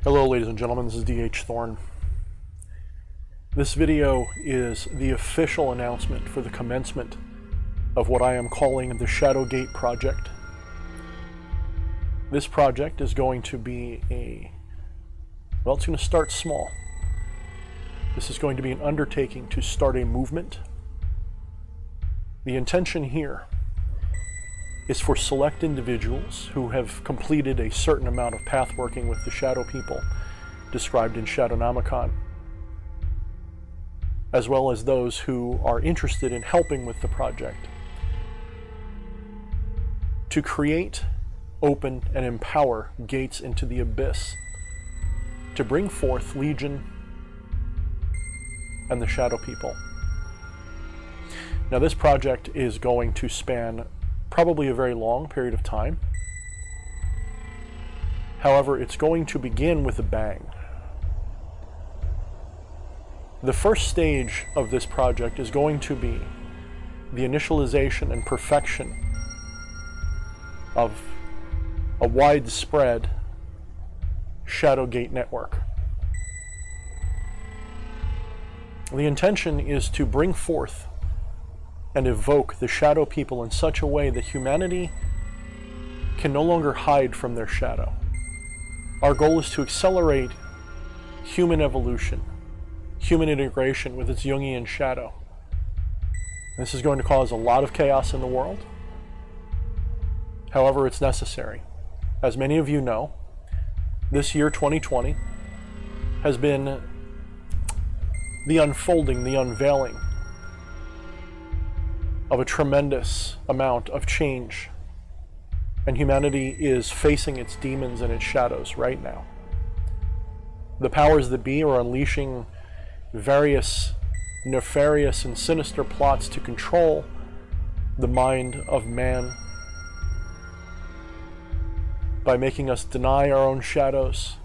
Hello ladies and gentlemen, this is D.H. Thorne. This video is the official announcement for the commencement of what I am calling the Shadowgate Project. This project is going to be it's going to start small. This is going to be an undertaking to start a movement. The intention here is for select individuals who have completed a certain amount of path working with the Shadow People described in Shadownomicon, as well as those who are interested in helping with the project, to create, open, and empower gates into the abyss, to bring forth Legion and the Shadow People. Now this project is going to span probably a very long period of time. However, it's going to begin with a bang. The first stage of this project is going to be the initialization and perfection of a widespread Shadowgate network. The intention is to bring forth and evoke the Shadow People in such a way that humanity can no longer hide from their shadow. Our goal is to accelerate human evolution, human integration with its Jungian shadow. This is going to cause a lot of chaos in the world. However, it's necessary. As many of you know, this year 2020 has been the unfolding, the unveiling of a tremendous amount of change, and humanity is facing its demons and its shadows right now. The powers that be are unleashing various nefarious and sinister plots to control the mind of man by making us deny our own shadows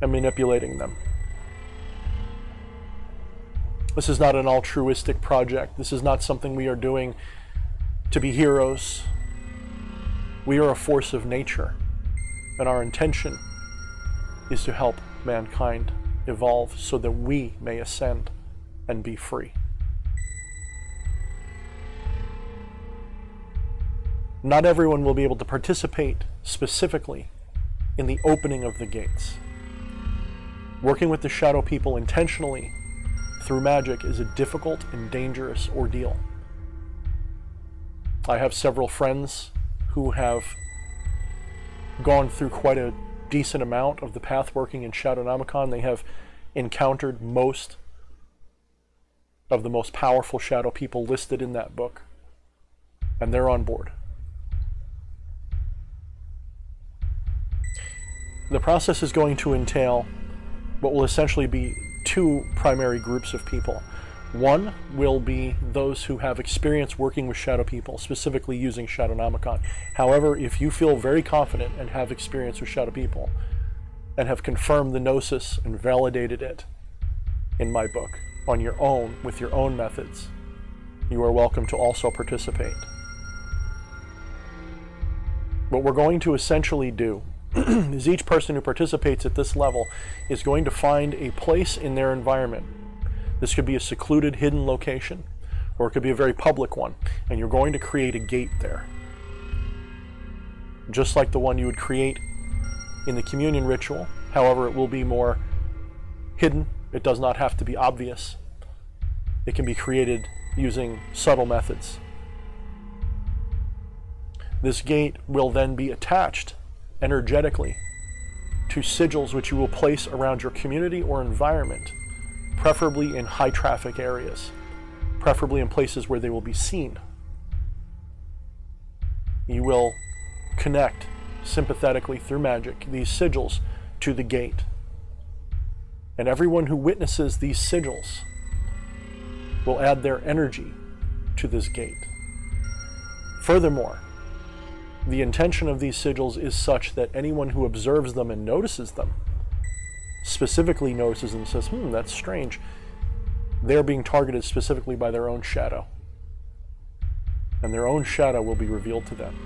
and manipulating them. This is not an altruistic project. This is not something we are doing to be heroes. We are a force of nature, and our intention is to help mankind evolve so that we may ascend and be free. Not everyone will be able to participate specifically in the opening of the gates. Working with the Shadow People intentionally through magic is a difficult and dangerous ordeal. I have several friends who have gone through quite a decent amount of the path working in Shadownomicon. They have encountered most of the most powerful Shadow People listed in that book, and they're on board. The process is going to entail what will essentially be two primary groups of people. One will be those who have experience working with Shadow People, specifically using Shadownomicon. However, if you feel very confident and have experience with Shadow People and have confirmed the Gnosis and validated it in my book on your own, with your own methods, you are welcome to also participate. What we're going to essentially do is each person who participates at this level is going to find a place in their environment. This could be a secluded, hidden location, or it could be a very public one, and you're going to create a gate there. Just like the one you would create in the communion ritual. However, it will be more hidden. It does not have to be obvious. It can be created using subtle methods. This gate will then be attached energetically to sigils which you will place around your community or environment, preferably in high traffic areas, preferably in places where they will be seen. You will connect sympathetically through magic these sigils to the gate, and everyone who witnesses these sigils will add their energy to this gate. Furthermore, the intention of these sigils is such that anyone who observes them and notices them, specifically notices them and says, that's strange, they're being targeted specifically by their own shadow. And their own shadow will be revealed to them.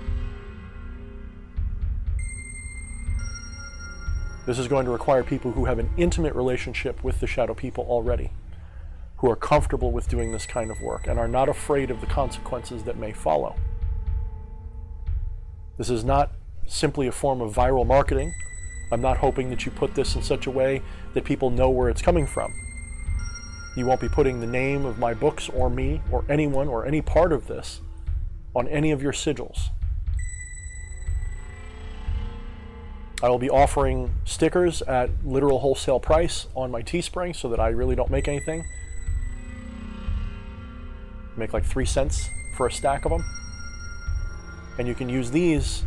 This is going to require people who have an intimate relationship with the shadow people already, who are comfortable with doing this kind of work and are not afraid of the consequences that may follow. This is not simply a form of viral marketing. I'm not hoping that you put this in such a way that people know where it's coming from. You won't be putting the name of my books or me or anyone or any part of this on any of your sigils. I will be offering stickers at literal wholesale price on my Teespring so that I really don't make anything. Make like 3 cents for a stack of them. And you can use these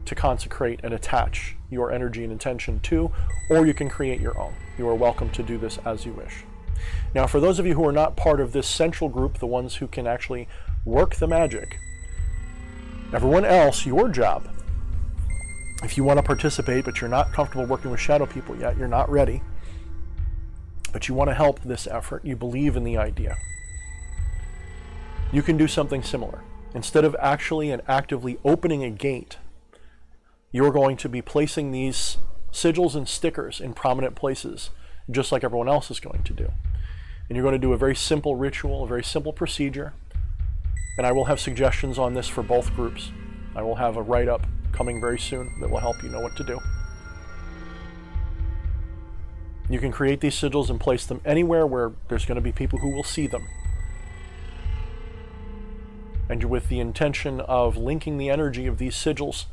to consecrate and attach your energy and intention to, or you can create your own. You are welcome to do this as you wish. Now, for those of you who are not part of this central group, the ones who can actually work the magic, everyone else, your job, if you want to participate but you're not comfortable working with shadow people yet, you're not ready, but you want to help this effort, you believe in the idea, you can do something similar. Instead of actually and actively opening a gate, you're going to be placing these sigils and stickers in prominent places, just like everyone else is going to do. And you're going to do a very simple ritual, a very simple procedure. And I will have suggestions on this for both groups. I will have a write-up coming very soon that will help you know what to do. You can create these sigils and place them anywhere where there's going to be people who will see them. And with the intention of linking the energy of these sigils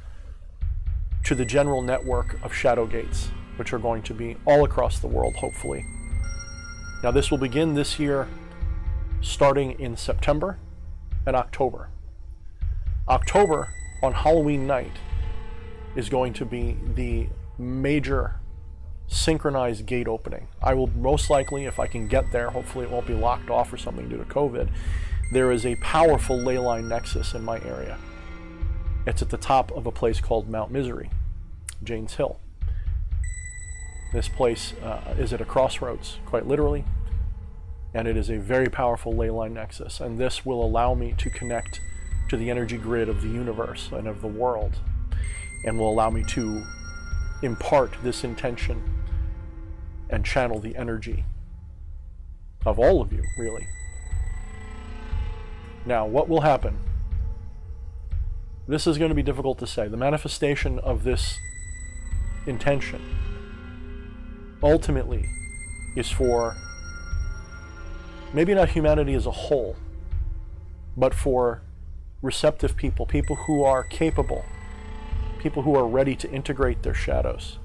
to the general network of shadow gates, which are going to be all across the world, hopefully. Now, this will begin this year, starting in September and October. October, on Halloween night, is going to be the major synchronized gate opening. I will most likely, if I can get there, hopefully it won't be locked off or something due to COVID, there is a powerful ley line nexus in my area. It's at the top of a place called Mount Misery, Janes Hill. This place is at a crossroads, quite literally, and it is a very powerful ley line nexus, and this will allow me to connect to the energy grid of the universe and of the world, and will allow me to impart this intention and channel the energy of all of you, really. Now, what will happen? This is going to be difficult to say. The manifestation of this intention ultimately is for maybe not humanity as a whole, but for receptive people, people who are capable, people who are ready to integrate their shadows,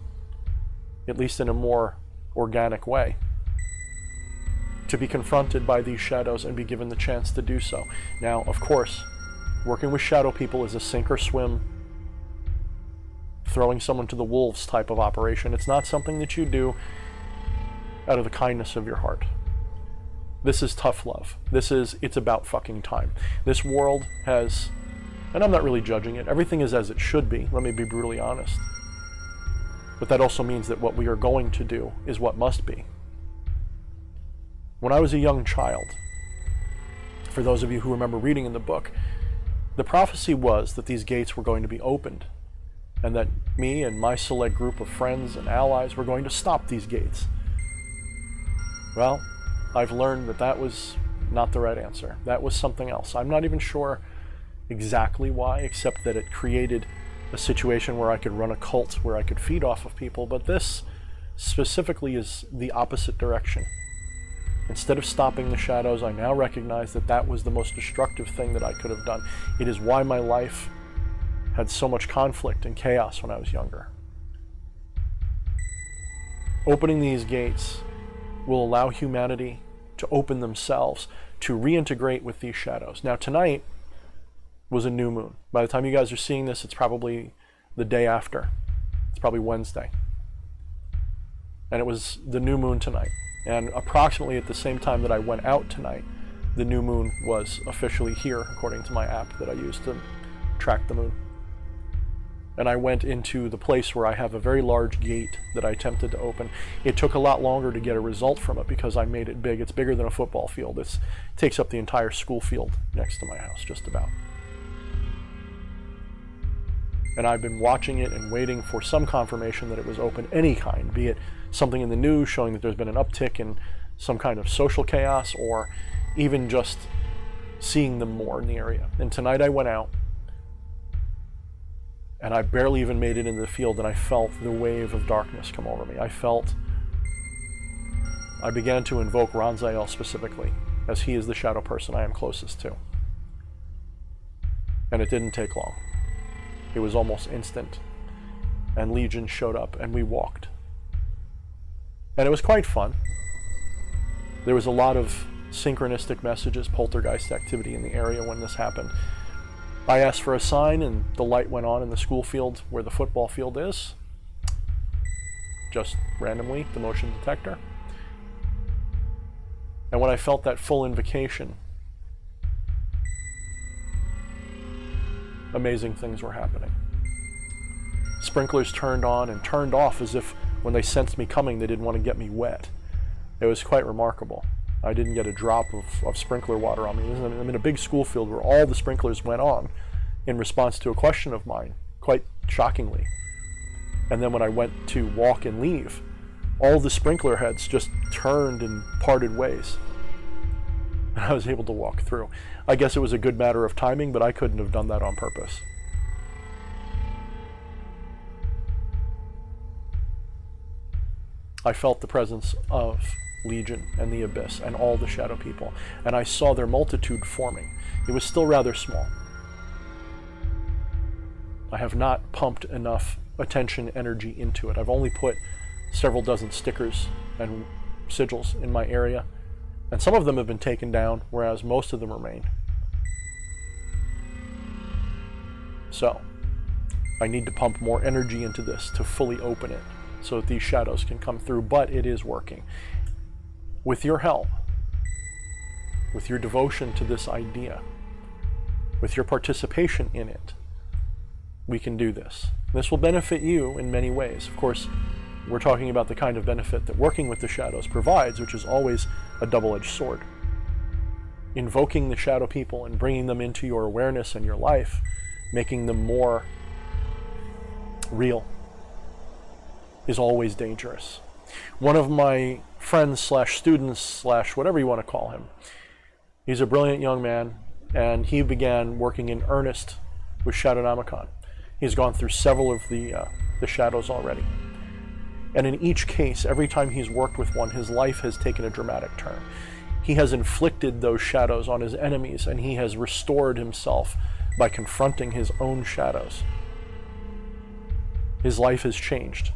at least in a more organic way, to be confronted by these shadows and be given the chance to do so. Now, of course, working with shadow people is a sink or swim, throwing someone to the wolves type of operation. It's not something that you do out of the kindness of your heart. This is tough love. It's about fucking time. This world has, and I'm not really judging it, everything is as it should be, let me be brutally honest. But that also means that what we are going to do is what must be. When I was a young child, for those of you who remember reading in the book, the prophecy was that these gates were going to be opened, and that me and my select group of friends and allies were going to stop these gates. Well, I've learned that that was not the right answer. That was something else. I'm not even sure exactly why, except that it created a situation where I could run a cult, where I could feed off of people, but this specifically is the opposite direction. Instead of stopping the shadows, I now recognize that that was the most destructive thing that I could have done. It is why my life had so much conflict and chaos when I was younger. Opening these gates will allow humanity to open themselves, to reintegrate with these shadows. Now, tonight was a new moon. By the time you guys are seeing this, it's probably the day after. It's probably Wednesday. And it was the new moon tonight. And approximately at the same time that I went out tonight, the new moon was officially here, according to my app that I use to track the moon. And I went into the place where I have a very large gate that I attempted to open. It took a lot longer to get a result from it because I made it big. It's bigger than a football field. It takes up the entire school field next to my house, just about. And I've been watching it and waiting for some confirmation that it was open, any kind, be it something in the news showing that there's been an uptick in some kind of social chaos, or even just seeing them more in the area. And tonight I went out, and I barely even made it into the field, and I felt the wave of darkness come over me. I began to invoke Ranzael specifically, as he is the shadow person I am closest to. And it didn't take long. It was almost instant. And Legion showed up, and we walked. And it was quite fun. There was a lot of synchronistic messages, poltergeist activity in the area when this happened. I asked for a sign, and the light went on in the school field where the football field is. Just randomly, the motion detector. And when I felt that full invocation, amazing things were happening. Sprinklers turned on and turned off as if when they sensed me coming, they didn't want to get me wet. It was quite remarkable. I didn't get a drop of sprinkler water on me. I'm in a big school field where all the sprinklers went on in response to a question of mine, quite shockingly. And then when I went to walk and leave, all the sprinkler heads just turned and parted ways. And I was able to walk through. I guess it was a good matter of timing, but I couldn't have done that on purpose. I felt the presence of Legion and the Abyss and all the shadow people, and I saw their multitude forming. It was still rather small. I have not pumped enough attention, energy into it. I've only put several dozen stickers and sigils in my area, and some of them have been taken down, whereas most of them remain. So, I need to pump more energy into this to fully open it so that these shadows can come through, but it is working. With your help, with your devotion to this idea, with your participation in it, we can do this. This will benefit you in many ways. Of course, we're talking about the kind of benefit that working with the shadows provides, which is always a double-edged sword. Invoking the shadow people and bringing them into your awareness and your life, making them more real, is always dangerous. One of my friends slash students slash whatever you want to call him, he's a brilliant young man, and he began working in earnest with Shadownomicon. He's gone through several of the shadows already. And in each case, every time he's worked with one, his life has taken a dramatic turn. He has inflicted those shadows on his enemies, and he has restored himself by confronting his own shadows. His life has changed.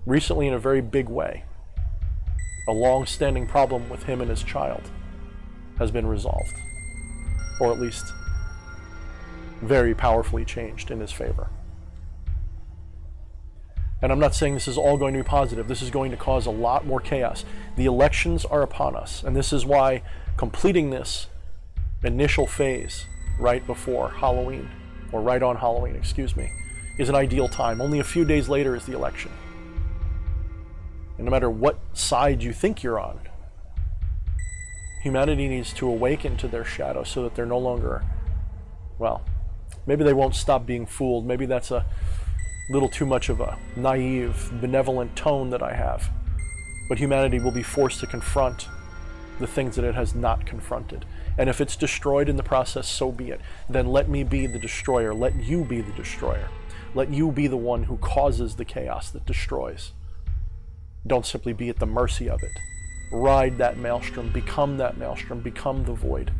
Recently, in a very big way. A long-standing problem with him and his child has been resolved, or at least very powerfully changed in his favor. And I'm not saying this is all going to be positive. This is going to cause a lot more chaos. The elections are upon us, and this is why completing this initial phase right before Halloween, or right on Halloween, excuse me, is an ideal time. Only a few days later is the election. And no matter what side you think you're on, humanity needs to awaken to their shadow so that they're no longer, well, maybe they won't stop being fooled. Maybe that's a little too much of a naive, benevolent tone that I have. But humanity will be forced to confront the things that it has not confronted. And if it's destroyed in the process, so be it. Then let me be the destroyer. Let you be the destroyer. Let you be the one who causes the chaos that destroys. Don't simply be at the mercy of it. Ride that maelstrom, become the void,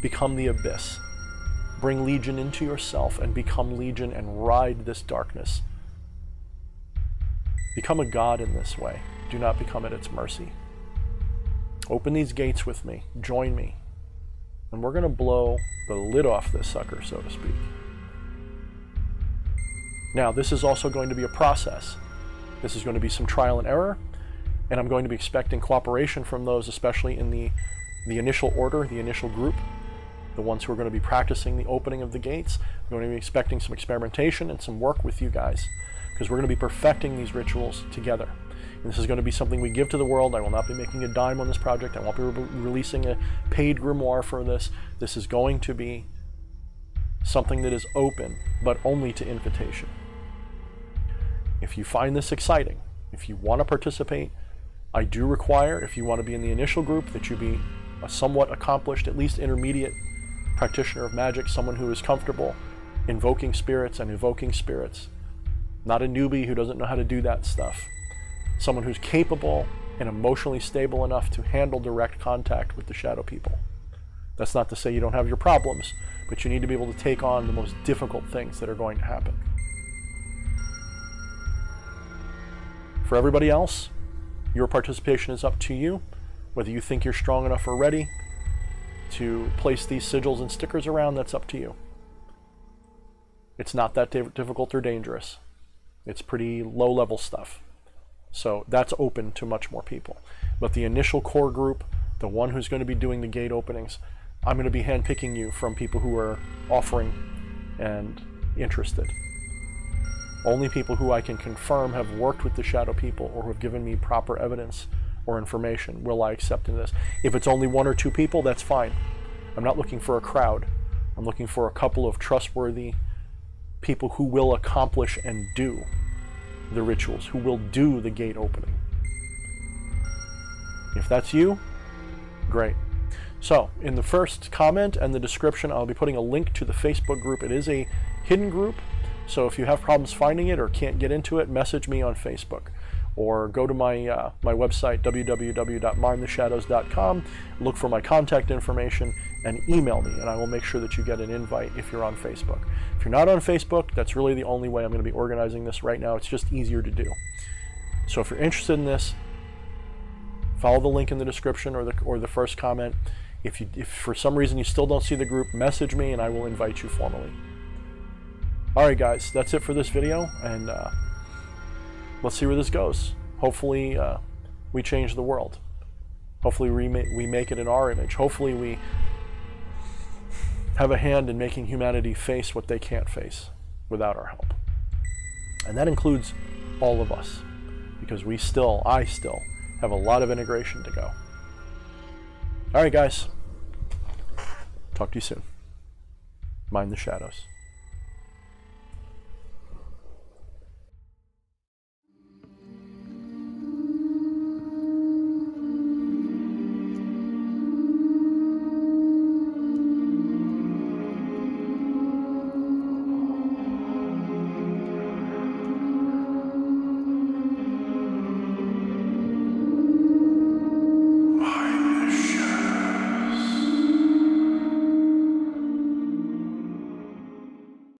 become the abyss. Bring Legion into yourself and become Legion and ride this darkness. Become a god in this way. Do not become at its mercy. Open these gates with me, join me, and we're going to blow the lid off this sucker, so to speak. Now, this is also going to be a process. This is going to be some trial and error, and I'm going to be expecting cooperation from those, especially in the initial order, the initial group, the ones who are going to be practicing the opening of the gates. I'm going to be expecting some experimentation and some work with you guys, because we're going to be perfecting these rituals together. And this is going to be something we give to the world. I will not be making a dime on this project. I won't be releasing a paid grimoire for this. This is going to be something that is open, but only to invitation. If you find this exciting, if you want to participate, I do require, if you want to be in the initial group, that you be a somewhat accomplished, at least intermediate practitioner of magic, someone who is comfortable invoking spirits and evoking spirits. Not a newbie who doesn't know how to do that stuff. Someone who's capable and emotionally stable enough to handle direct contact with the shadow people. That's not to say you don't have your problems, but you need to be able to take on the most difficult things that are going to happen. For everybody else, your participation is up to you. Whether you think you're strong enough or ready to place these sigils and stickers around, that's up to you. It's not that difficult or dangerous. It's pretty low-level stuff. So that's open to much more people. But the initial core group, the one who's going to be doing the gate openings, I'm going to be handpicking you from people who are offering and interested. Only people who I can confirm have worked with the shadow people or who have given me proper evidence or information will I accept in this. If it's only 1 or 2 people, that's fine. I'm not looking for a crowd. I'm looking for a couple of trustworthy people who will accomplish and do the rituals, who will do the gate opening. If that's you, great. So, in the first comment and the description, I'll be putting a link to the Facebook group. It is a hidden group, so if you have problems finding it or can't get into it, message me on Facebook. Or go to my website, www.mindtheshadows.com, look for my contact information, and email me, and I will make sure that you get an invite if you're on Facebook. If you're not on Facebook, that's really the only way I'm going to be organizing this right now. It's just easier to do. So if you're interested in this, follow the link in the description or the first comment. If for some reason you still don't see the group, message me and I will invite you formally. Alright guys, that's it for this video, and let's see where this goes. Hopefully we change the world. Hopefully we make it in our image. Hopefully we have a hand in making humanity face what they can't face without our help. And that includes all of us, because I still have a lot of integration to go. Alright guys, talk to you soon. Mind the shadows.